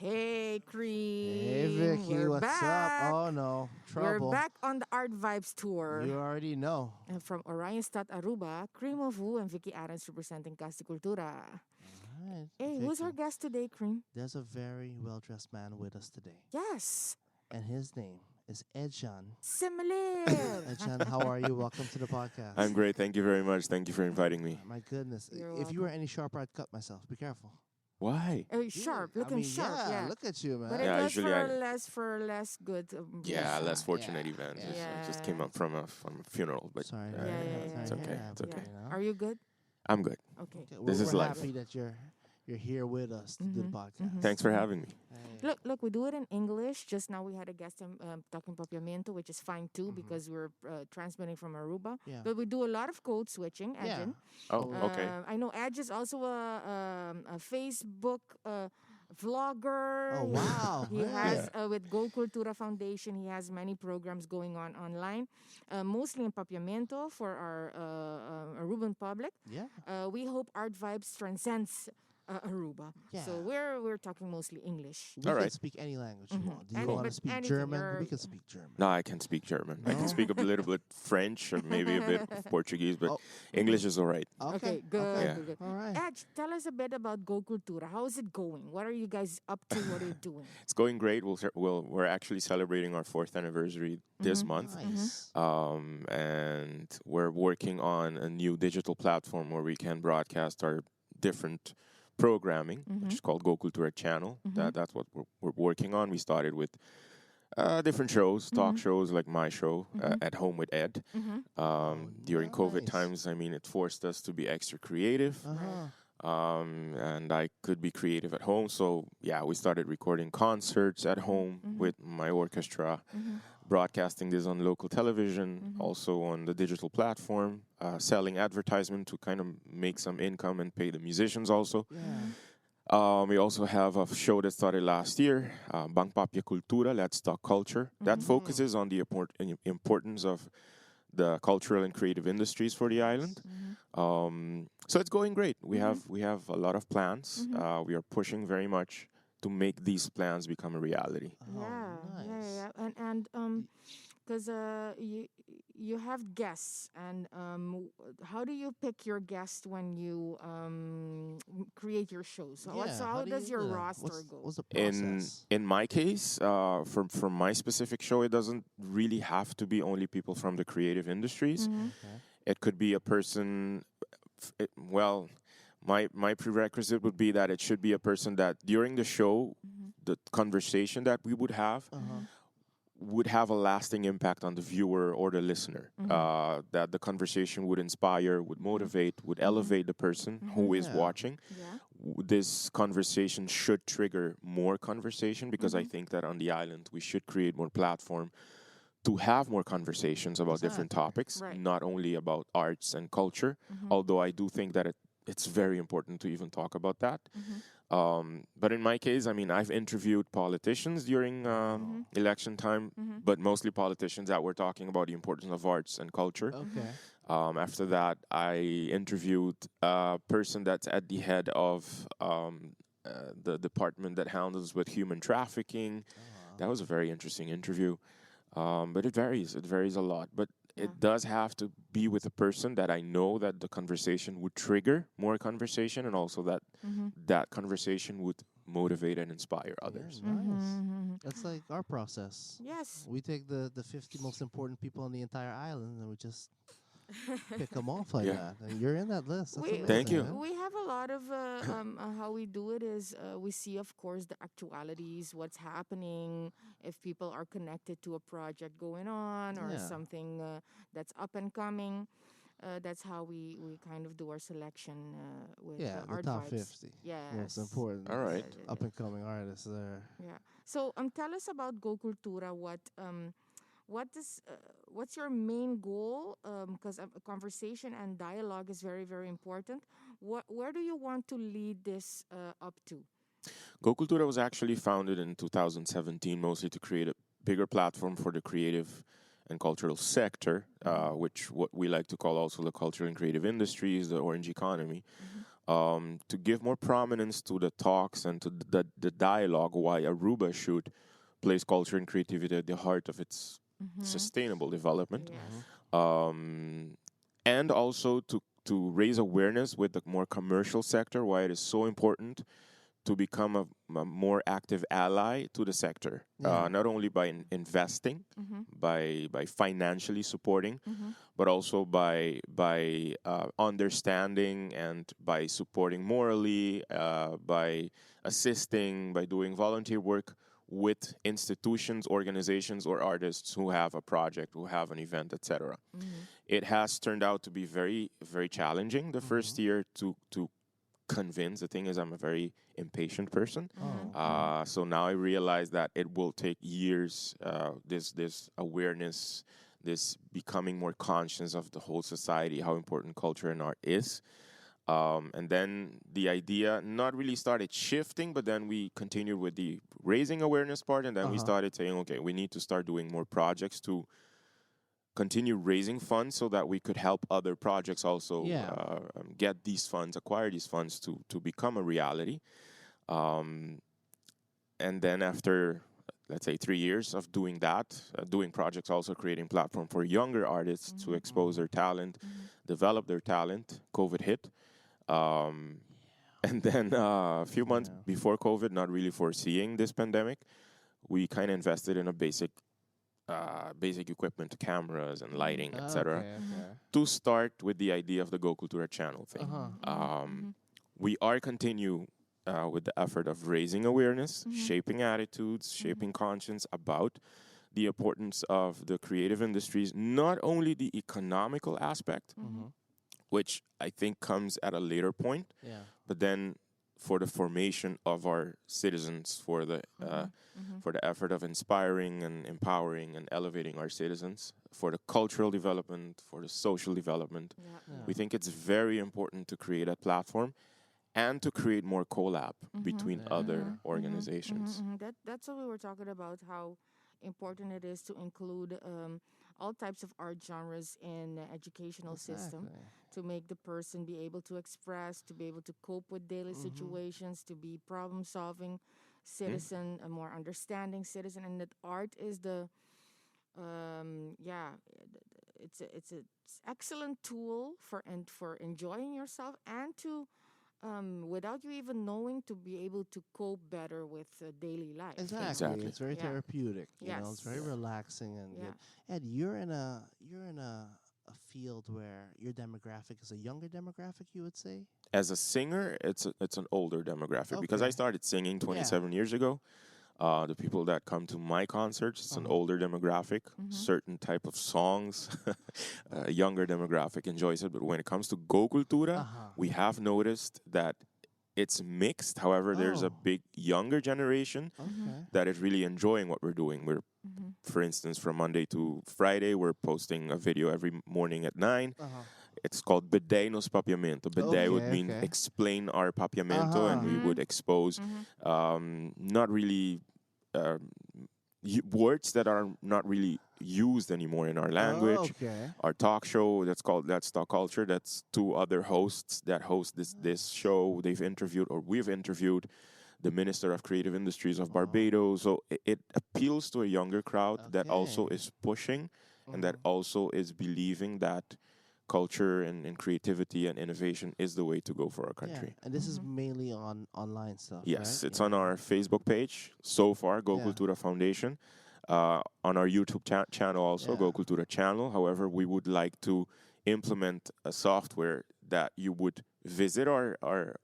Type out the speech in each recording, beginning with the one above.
Hey, Hey Cream. Vicky, We're what's back. up? Oh no, We're trouble. back on the Art Vibes tour. You already know. From Orionstadt, Aruba, Cream of Who and Vicky Adams representing Casa Cultura. Alright, Hey, who's our Vicky. guest today, Cream? There's a very well-dressed man with us today, Yes, and his name is Edjean. Semeleer. Edjean, how are you? Welcome to the podcast. I'm great. Thank you very much. Thank you for inviting me. My goodness, You're if you were welcome. any sharper, I'd cut myself. Be careful. Why? Sharp, Yeah, looking sharp, yeah. Look at you, man. But Yeah, it was usually for less good. Yeah, less reason. fortunate Yeah, event. yeah. I just came up from a funeral, but Sorry. Yeah, yeah, it's yeah, okay. yeah. It's okay. You know? Are you good? I'm good. Okay. Okay, This we're is life. happy that you're here with us to do the podcast. Thanks for having me. Hey. Look, we do it in English. Just now we had a guest talking Papiamento, which is fine too because we're transmitting from Aruba. Yeah. But we do a lot of code switching, Yeah. Edjean. Oh, okay. I know Edge is also a Facebook vlogger. Oh wow. He Yeah. has, with Go Cultura Foundation, he has many programs going on online, mostly in Papiamento for our Aruban public. Yeah. We hope Art Vibes transcends Aruba. Yeah. So we're talking mostly English. We All can right. speak any language you want. Do you Any- want to but speak anything, German? you're- We can speak German. No, I can speak German. I No? can speak a little bit French or maybe a bit of Portuguese, but Oh. English is all right. Okay, good, Okay. Yeah. good. All right. Edge, tell us a bit about Go Cultura. How is it going? What are you guys up to? What are you doing? It's going great. We're actually celebrating our 4th anniversary this month. Nice. And we're working on a new digital platform where we can broadcast our different programming, which is called Go Cultura Channel. That's what we're working on. We started with different shows, talk shows like my show, At Home with Ed. During COVID nice. times, I mean, it forced us to be extra creative. Uh-huh. And I could be creative at home. So, yeah, we started recording concerts at home with my orchestra, broadcasting this on local television, also on the digital platform, selling advertisement to kind of make some income and pay the musicians also. Yeah. We also have a show that started last year, Bang Papia Cultura, Let's Talk Culture, that focuses on the importance of the cultural and creative industries for the island. So it's going great. We have a lot of plans. We are pushing very much to make these plans become a reality. Oh, Yeah, nice. yeah. And because you have guests, and how do you pick your guests when you create your shows? So, Yeah, how do does you your do that? roster go? What's the In process? my case, for my specific show, it doesn't really have to be only people from the creative industries. Okay. It could be a person. My prerequisite would be that it should be a person that during the show, the conversation that we would have would have a lasting impact on the viewer or the listener. That the conversation would inspire, would motivate, would elevate the person who is Yeah. watching. Yeah. This conversation should trigger more conversation because I think that on the island we should create more platform to have more conversations about different Exactly. topics, Right. not only about arts and culture, although I do think that it's very important to even talk about that. But in my case, I mean, I've interviewed politicians during election time, but mostly politicians that were talking about the importance of arts and culture. Okay. After that, I interviewed a person that's at the head of the department that handles with human trafficking. That was a very interesting interview. But it varies a lot. But it does have to be with a person that I know that the conversation would trigger more conversation, and also that that conversation would motivate and inspire others. Yeah, nice. That's like our process. Yes. We take the 50 most important people on the entire island and we just pick them off like Yeah. that. And you're in that list. That's We- amazing, Thank you. man. We have a lot of how we do it is we see, of course, the actualities, what's happening, if people are connected to a project going on or Yeah. something that's up and coming. That's how we kind of do our selection with Yeah, the Art top Vibes. 50. Yes. Most important. All right. Up and coming artists there. Yeah. So tell us about Go Cultura. What's your main goal? Because a conversation and dialogue is very, very important. Where do you want to lead this up to? Go Cultura was actually founded in 2017 mostly to create a bigger platform for the creative and cultural sector, which what we like to call also the cultural and creative industries, the orange economy. to give more prominence to the talks and to the dialogue why Aruba should place culture and creativity at the heart of its sustainable development. Yes. And also to raise awareness with the more commercial sector why it is so important to become a more active ally to the sector, Yeah. not only by investing, by financially supporting, but also by understanding and by supporting morally, by assisting, by doing volunteer work with institutions, organizations, or artists who have a project, who have an event, etc. It has turned out to be very, very challenging the first year to convince. The thing is, I'm a very impatient person. So now I realize that it will take years, this awareness, this becoming more conscious of the whole society, how important culture and art is. And then the idea not really started shifting, but then we continued with the raising awareness part, and then we started saying, okay, we need to start doing more projects to continue raising funds so that we could help other projects also get these funds, acquire these funds to become a reality. And then after, let's say, 3 years of doing that, doing projects, also creating platform for younger artists to expose their talent, develop their talent, COVID hit. And then a few months before COVID, not really foreseeing this pandemic, we kind of invested in a basic equipment, cameras and lighting, etc., to start with the idea of the Go Cultura channel thing. We are continue with the effort of raising awareness, shaping attitudes, shaping conscience about the importance of the creative industries, not only the economical aspect, which I think comes at a later point, but then for the formation of our citizens, for the effort of inspiring and empowering and elevating our citizens, for the cultural development, for the social development. We think it's very important to create a platform and to create more collab between other organizations. That's what we were talking about, how important it is to include all types of art genres in the educational system to make the person be able to express, to be able to cope with daily situations, to be problem-solving citizen, a more understanding citizen, and that art is the it's an excellent tool for enjoying yourself and to without you even knowing, to be able to cope better with daily life. Exactly. It's very therapeutic. You know, it's very Yes. relaxing and good. Ed, you're in a field where your demographic is a younger demographic, you would say? As a singer, it's an older demographic because I Okay. started singing 27 years ago. The people that come to my concerts, it's an older demographic. Certain type of songs, a younger demographic enjoys it. But when it comes to Go Cultura, we have noticed that it's mixed. However, there's a big younger generation that is really enjoying what we're doing. We're, for instance, from Monday to Friday, we're posting a video every morning at 9. It's called Bedei nos Papiamento. Bedei would mean explain our papiamento, and we would expose not really words that are not really used anymore in our language. Our talk show, that's called Let's Talk Culture. That's 2 other hosts that host this show. They've interviewed, or we've interviewed, the Minister of Creative Industries of Barbados. So it appeals to a younger crowd that also is pushing and that also is believing that culture and creativity and innovation is the way to go for our country. And this is mainly on online stuff, Yes, right? it's on our Facebook page so far, Go Cultura Foundation. On our YouTube channel also, Go Cultura channel. However, we would like to implement a software that you would visit our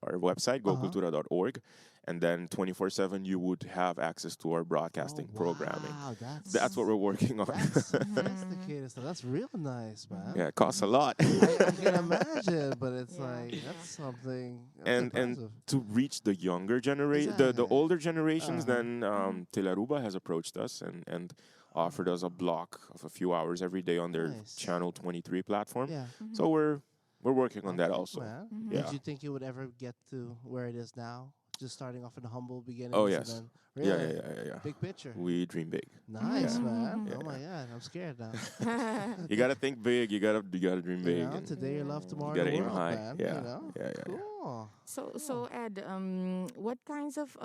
website, gocultura.org, and then 24/7 you would have access to our broadcasting programming. Wow, That's what we're working on. that's sophisticated stuff. That's real nice, man. Yeah, it costs a lot. I can imagine, but it's like that's something. That's and impressive. to reach the younger generation, the older generations, then Tilaruba has approached us and offered us a block of a few hours every day on their Channel 23 platform. So we're working on that also. Did you think it would ever get to where it is now? Just starting off in humble beginnings. Oh yes. And then, really? Yeah. Big picture. We dream big. Nice, man. Oh my God, I'm scared now. You gotta think big. You gotta dream big. Today you love, tomorrow you gotta the aim world, high. man. Yeah. You know? Yeah. Cool. Oh, So Ed, what kinds of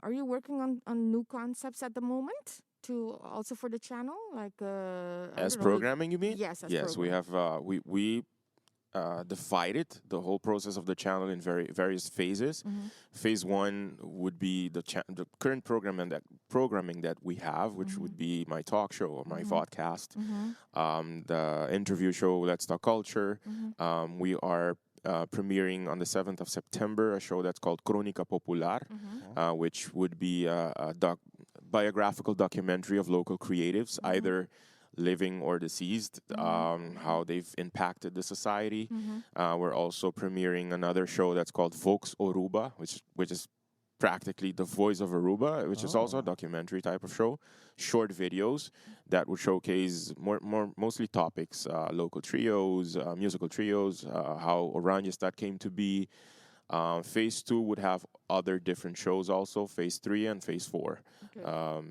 are you working on new concepts at the moment to also for the channel? Like I As don't know. programming, you mean? Yes, as Yes, we program. have we divided the whole process of the channel in various phases. Phase one would be the current programming that we have, which would be my talk show or my podcast, the interview show Let's Talk Culture. We are premiering on the 7th of September a show that's called Crónica Popular, which would be a biographical documentary of local creatives, either living or deceased, how they've impacted the society. We're also premiering another show that's called Vox Oruba, which is practically the voice of Aruba, which is also a documentary type of show. Short videos that would showcase mostly topics, local trios, musical trios, how Oranjestad came to be. Phase 2 would have other different shows also, Phase 3 and Phase 4. Okay.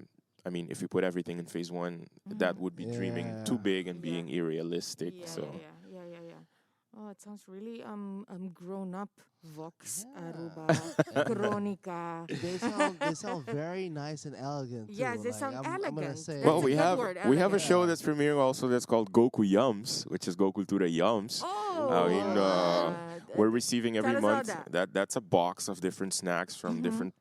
I mean, if you put everything in Phase 1, that would be dreaming too big and being unrealistic. Yeah. Oh, it sounds really grown up. Vox, Yeah. Aruba, Crónica. They sound very nice and elegant too. Yes, they sound I'm gonna elegant. say, Well, That's a we good have word, we have a elegant. show that's premiering also that's called Goku Yums, which is Go Cultura Yums. Oh, I mean, we're receiving every tell us month about that. that's a box of different snacks from different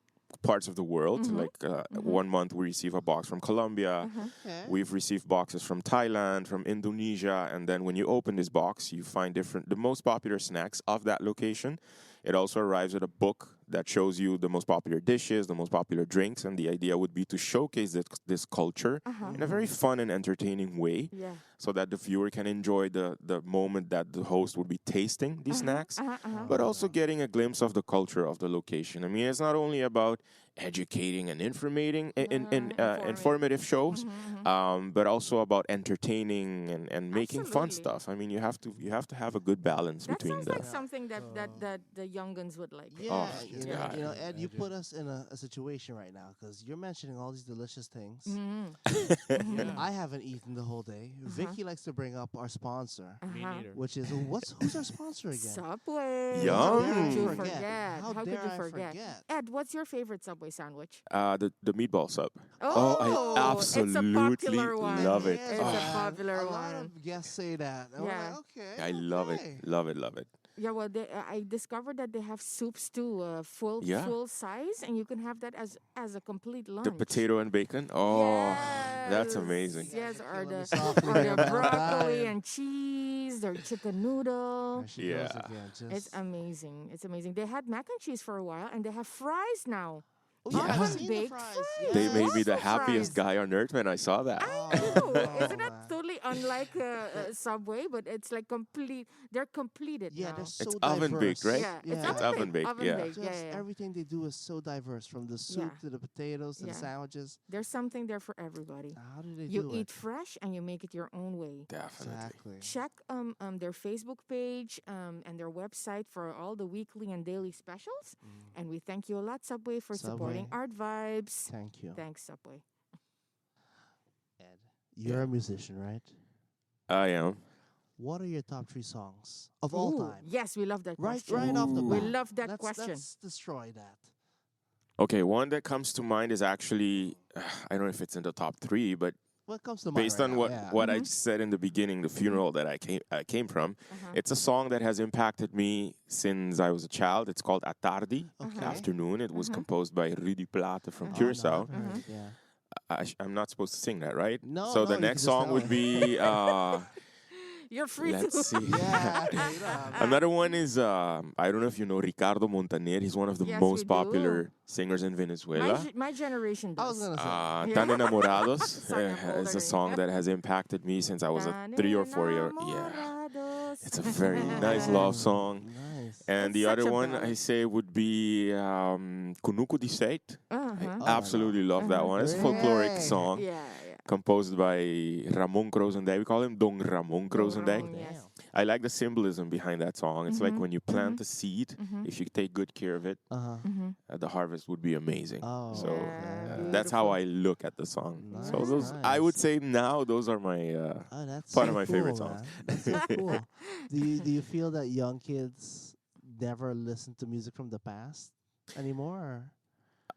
parts of the world. Like 1 month we receive a box from Colombia. okay. We've received boxes from Thailand, from Indonesia, and then when you open this box, you find the most popular snacks of that location. It also arrives with a book that shows you the most popular dishes, the most popular drinks, and the idea would be to showcase this culture in a very fun and entertaining way, Yeah. so that the viewer can enjoy the moment that the host would be tasting these snacks, but also getting a glimpse of the culture of the location. I mean, it's not only about educating and informative shows, but also about entertaining and making fun Absolutely. stuff. I mean, you have to have a good balance That between sounds the. like something that the younguns would like. Yeah, Oh, you know, yeah. Ed, you put us in a situation right now because you're mentioning all these delicious things. Mm-hmm. I haven't eaten the whole day. Vicky likes to bring up our sponsor, Me neither. which is who's our sponsor again? Subway. Yum. How How could you dare I forget? How How could dare you I forget? forget? Ed, what's your favorite Subway sandwich? The meatball sub. Oh, I absolutely it's a popular one. love it. It's Oh. a popular A lot one. of guests say that. And we're Yeah. like, okay. I love it, okay. love it, love it. Yeah, well, I discovered that they have soups too, full Yeah. full size, and you can have that as a complete lunch. The potato and bacon. Oh, that's amazing. Yes, or killing me the softly or there, the but I'm broccoli dying. and cheese, their chicken noodle. There she Yeah. goes again. Just, It's amazing. It's amazing. They had mac and cheese for a while, and they have fries now. oh, yeah, I've oven seen the baked fries. fries. They Yes. made me the Waffle happiest fries. guy on earth when I saw that. I know. Isn't man. that totally unlike Subway? But it's like complete. They're completed Yeah, now. they're so It's diverse. oven baked, right? Yeah, it's It's oven baked, Oven yeah. baked. Just Yeah. everything they do is so diverse, from the soup Yeah. to the potatoes to Yeah. the sandwiches. There's something there for everybody. How do they You do eat it? fresh and you make it your own way. Definitely. Exactly. Check their Facebook page and their website for all the weekly and daily specials. And we thank you a lot, Subway, for supporting Subway. Art Vibes. Thank you. Thanks, Subway. Ed, you're a musician, right? I am. What are your top 3 songs of all Ooh, time? yes, we love that Right, question. right off the We bat. love that let's, question. Let's destroy that. Okay, one that comes to mind is actually, I don't know if it's in the top 3, but What comes to mind? based right on now? what Yeah. what I just said in the beginning, the funeral that I came from, it's a song that has impacted me since I was a child. It's called A Tardi, Okay. Afternoon. It was composed by Rudy Plate from Oh, no, Curaçao. I've heard it, yeah. I'm not supposed to sing that, right? No, So no, the you next can just song tell would it. be. You're free Let's to. see. Yeah, okay, you don't have Another one is I don't know if you know Ricardo Montaner. He's one of the Yes, most we do. popular singers in Venezuela. My generation I was does. gonna say. Yeah. Tan Enamorados Sorry, I'm older is than a you. song that has impacted me since I was a Tan 3 or 4 year. Yeah, enamorados. it's a very nice love song. Nice. And It's the such other a one ballad. I say would be Kunuku di Seit. I Uh-huh. absolutely love that one. It's a folkloric Really? song Yeah. composed by Ramon Kroosendijk. We call him Dong Ramon Kroosendijk. Ramon, yes. I like the symbolism behind that song. It's like when you plant a seed, if you take good care of it, the harvest would be amazing. Oh, So Yeah, that's how beautiful. I look at the song. So Nice, those, I would nice. say now, those are my. Oh, that's Part so of my cool, favorite songs. man. That's so cool. Do you feel that young kids never listen to music from the past anymore? Or?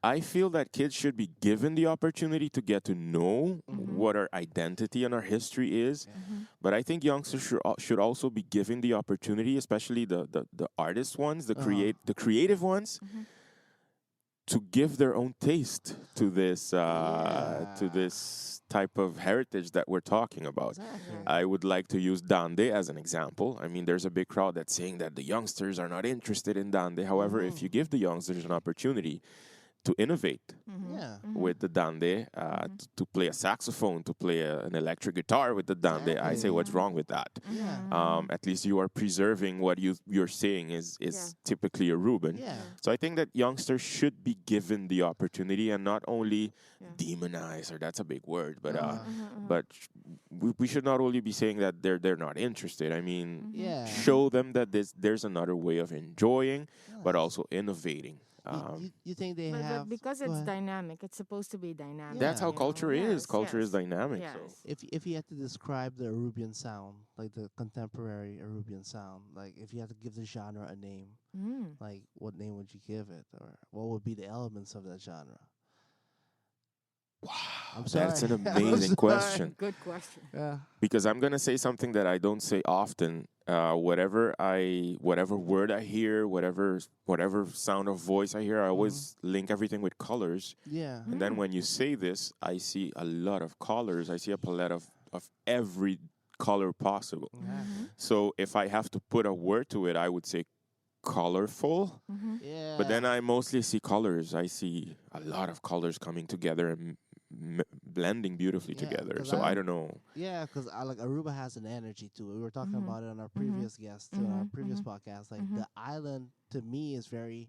I feel that kids should be given the opportunity to get to know what our identity and our history is. But I think youngsters should also be given the opportunity, especially the artist ones, the creative ones, to give their own taste to this type of heritage that we're talking about. Exactly. I would like to use Dande as an example. I mean, there's a big crowd that's saying that the youngsters are not interested in Dande. However, if you give the youngsters an opportunity to innovate Yeah. with the dande, to play a saxophone, to play an electric guitar with the dande, I say, what's wrong with that? Yeah. At least you are preserving what you're saying is typically a Reuben. Yeah. So I think that youngsters should be given the opportunity and not only demonize, or that's a big word, but we should not only be saying that they're not interested. I mean, show them that there's another way of enjoying, but also innovating. You think they but have because it's dynamic, it's supposed to be dynamic. That's how culture is. Yes, Culture is yes. dynamic. Yes. So. if you had to describe the Arubian sound, like the contemporary Arubian sound, like if you had to give the genre a name, like what name would you give it, or what would be the elements of that genre? Wow, I'm sorry. that's an amazing question. Good question. Yeah. Because I'm gonna say something that I don't say often. Whatever word I hear, whatever sound of voice I hear, I always link everything with colors. Yeah. And then when you say this, I see a lot of colors. I see a palette of every color possible. So if I have to put a word to it, I would say colorful. Yeah. But then I mostly see colors. I see a lot of colors coming together and blending beautifully together. 'cause So I don't know. Yeah, because like Aruba has an energy to it. We were talking about it on our previous guest, our previous podcast. Like the island to me is very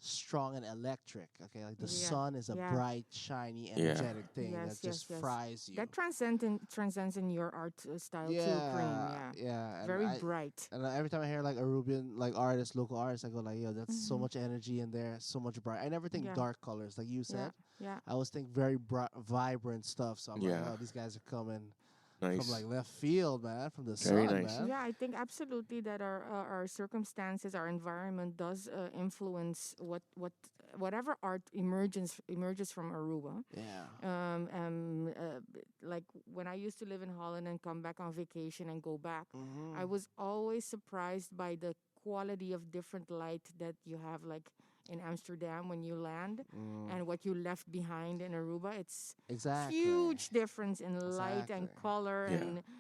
strong and electric. Okay, like the sun is a bright, shiny, energetic thing that just fries you. That transcends in your art style too, Cream. Yeah. Very bright. And every time I hear like Arubian like artists, local artists, I go like, yo, that's so much energy in there, so much bright. I never think dark colors, like you said. Yeah. I always think very vibrant stuff. So I'm like, oh, these guys are coming from like left field, man, from the Very sun, nice. man. Yeah, I think absolutely that our circumstances, our environment does influence whatever art emerges from Aruba. Yeah. Like when I used to live in Holland and come back on vacation and go back, I was always surprised by the quality of different light that you have, like in Amsterdam when you land, and what you left behind in Aruba. It's huge difference in light and color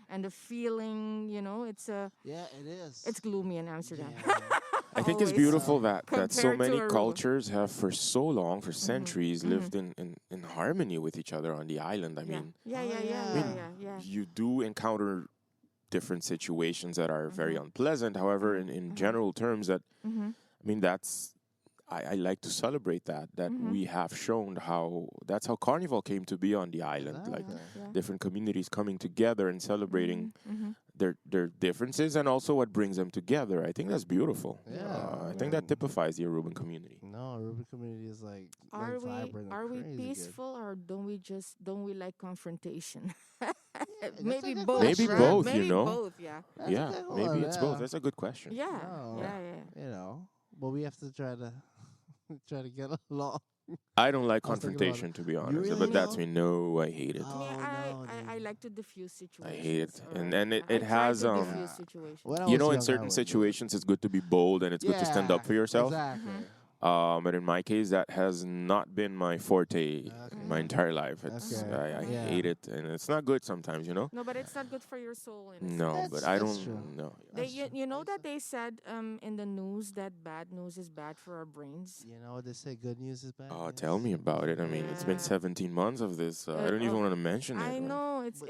and the feeling. It's it is. it's gloomy in Amsterdam. Yeah. I think it's beautiful that so compared to many Aruba. cultures have for so long, for centuries, lived in harmony with each other on the island. I mean, you do encounter different situations that are very unpleasant. However, in general terms, I mean, I like to celebrate that we have shown how that's how Carnival came to be on the island, like different communities coming together and celebrating their differences and also what brings them together. I think that's beautiful. I think that typifies the Aruban community. No, Aruban community is like vibrant. Are we crazy peaceful, or don't we like confrontation? Maybe both. Maybe right? both, Maybe you know. both, yeah. Yeah, maybe it's both. That's a good question. Yeah. No. Yeah. You know, but we have to try to get along. I don't like I was thinking about confrontation, to be honest. really But that's don't? me. No, I hate it. Oh, no, I dude. like to diffuse I situations. hate it. or And it I try has to diffuse situations. When I you was know, in young, I certain would. situations, it's good to be bold and it's good to stand up for yourself. Exactly. But in my case, that has not been my forte my entire life. Okay. I Yeah. hate it, and it's not good sometimes, you know. No, but it's not good for your soul. No, That's- but I that's don't true. know. You know that they said in the news that bad news is bad for our brains. You know what they say? Good news is bad. Oh, news. tell me about it. I mean, it's been Yeah. 17 months of this. I don't even want to mention it. I man. know it's.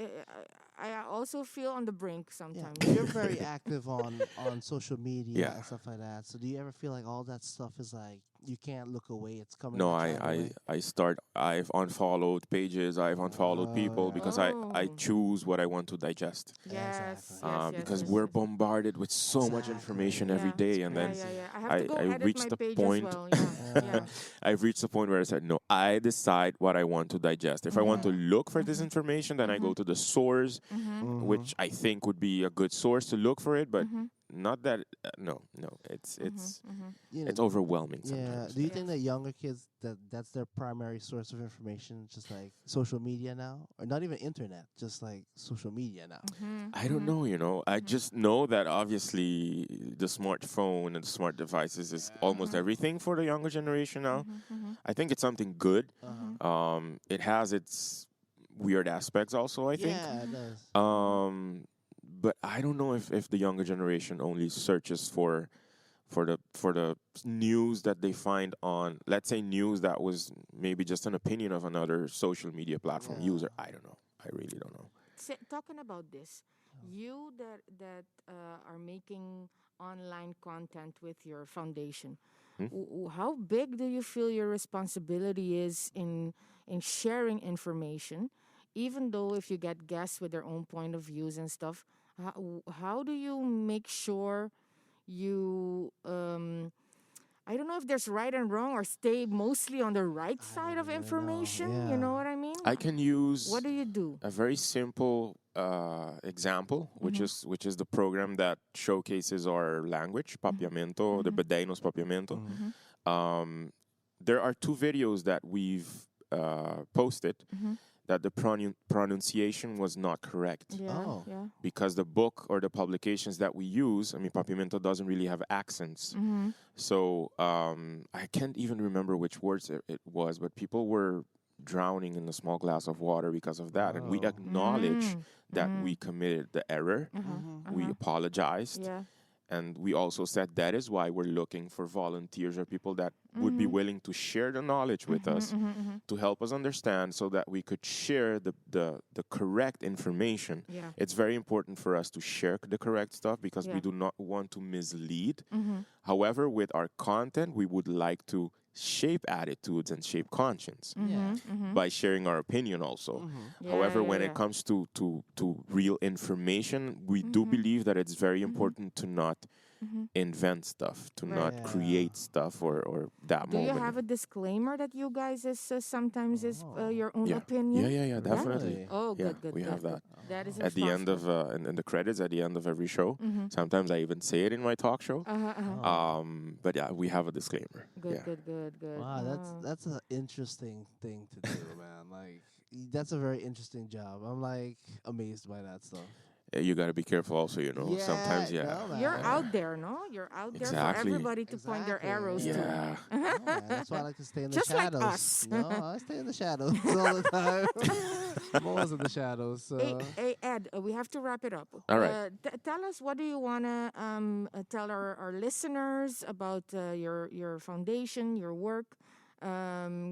I also feel on the brink Yeah, sometimes. you're very active on social media Yeah. and stuff like that. So do you ever feel like all that stuff is like you can't look away? It's coming. No, like right away? I've unfollowed pages, I've unfollowed people because I Oh. choose what I want to digest. Yes, Exactly. Because we're bombarded with so much information every day, and then I have to go I edit reached my the page point- as well. Yeah. I've reached the point where I said, no, I decide what I want to digest. If I want to look for this information, then I go to the source, which I think would be a good source to look for it, but not that no, it's You it's know, overwhelming yeah. sometimes. Do you think that younger kids that's their primary source of information, just like social media now, or not even internet, just like social media now? I don't know, I just know that obviously the smartphone and the smart devices is almost everything for the younger generation now. I think it's something good. It has its weird aspects also, I think. Yeah, it does. But I don't know if the younger generation only searches for the news that they find on, let's say, news that was maybe just an opinion of another social media platform user. I don't know. I really don't know. Talking about this, you that are making online content with your foundation, Hmm? how big do you feel your responsibility is in sharing information, even though if you get guests with their own point of views and stuff, how do you make sure you I don't know if there's right and wrong or stay mostly on the right I side of don't really know. information? Yeah. You know what I mean? I can use What do you do? a very simple example, which is the program that showcases our language, Papiamento, the Bedainos Papiamento. There are two videos that we've posted that the pronunciation was not correct. Oh. Yeah. Because the book or the publications that we use, I mean, Papiamento doesn't really have accents. So I can't even remember which words it was, but people were drowning in a small glass of water because of that. And we Oh. acknowledge that we committed the error. We apologized. Yeah. And we also said that is why we're looking for volunteers or people that would be willing to share the knowledge with us to help us understand so that we could share the correct information. Yeah. It's very important for us to share the correct stuff because we do not want to mislead. However, with our content, we would like to shape attitudes and shape conscience Yeah. by sharing our opinion also. However, when it comes to real information, we do believe that it's very important to not invent stuff, to not create stuff or that Do moment. you have a disclaimer that you guys is sometimes is your own Yeah. opinion? Yeah, definitely. Really? Oh, Yeah, good. we have that. That is At the end of in the credits at the end of every show. Sometimes I even say it in my talk show. But yeah, we have a disclaimer. Good, Yeah. good. Wow, that's an interesting thing to do, man. Like that's a very interesting job. I'm like amazed by that stuff. You got to be careful also, Sometimes, no, man. You're out there, no? You're out there for Exactly. everybody to point their Exactly, arrows yeah. to. Yeah. No, man, that's why I like to stay in the Just like shadows. us. No, I stay in the shadows all the time. I'm always in the shadows. So. Hey, Ed, we have to wrap it up. All right. Tell us, what do you want to tell our listeners about your foundation, your work?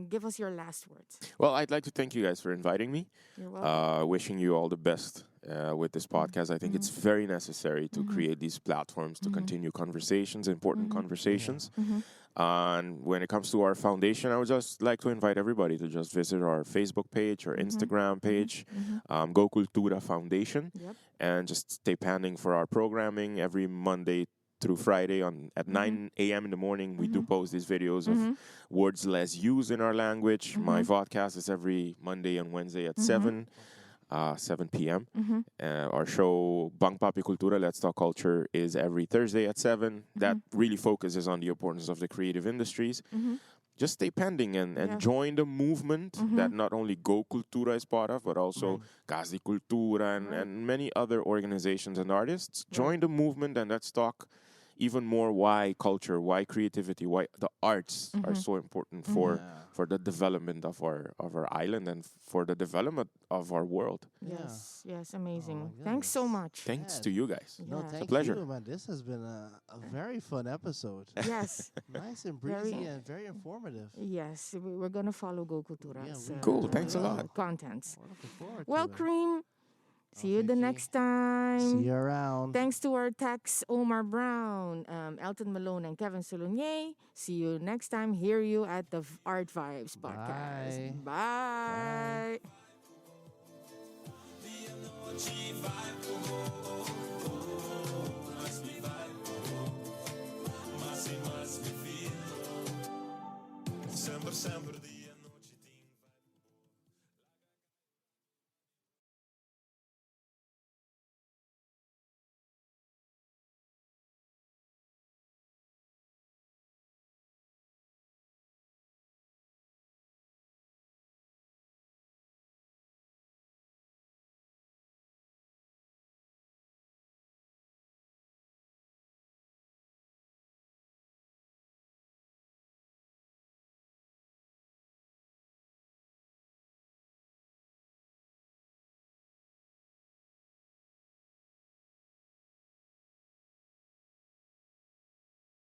Give us your last words. Well, I'd like to thank you guys for inviting me. You're welcome. Wishing you all the best with this podcast. I think it's very necessary to create these platforms to continue conversations, important conversations. And when it comes to our foundation, I would just like to invite everybody to just visit our Facebook page or Instagram page, Go Cultura Foundation, and just stay pending for our programming every Monday through Friday at 9 a.m. in the morning. We do post these videos of words less used in our language. My podcast is every Monday and Wednesday at 7 p.m. Our show, Bang Papi Cultura, Let's Talk Culture, is every Thursday at 7. That really focuses on the importance of the creative industries. Just stay pending and join the movement that not only Go Cultura is part of, but also Kasi Cultura and many other organizations and artists. Join the movement and let's talk even more why culture, why creativity, why the arts are so important for the development of our island and for the development of our world. Yes, amazing. Oh, Thanks so much. Thanks to you guys. No, Yeah. thank It's a pleasure. you, man. This has been a very fun episode. Yes, Nice and Very- breezy and very informative. yes, we're gonna follow Go Cultura's Yeah, we- Cool, thanks a lot. contents. We're looking forward Well, to it. Cream, see you the Okay, next time. See you around. Thanks to our techs, Omar Brown, Elton Malone, and Kevin Solonier. See you next time. Hear you at the Art Vibes podcast. Bye. Sempre, sempre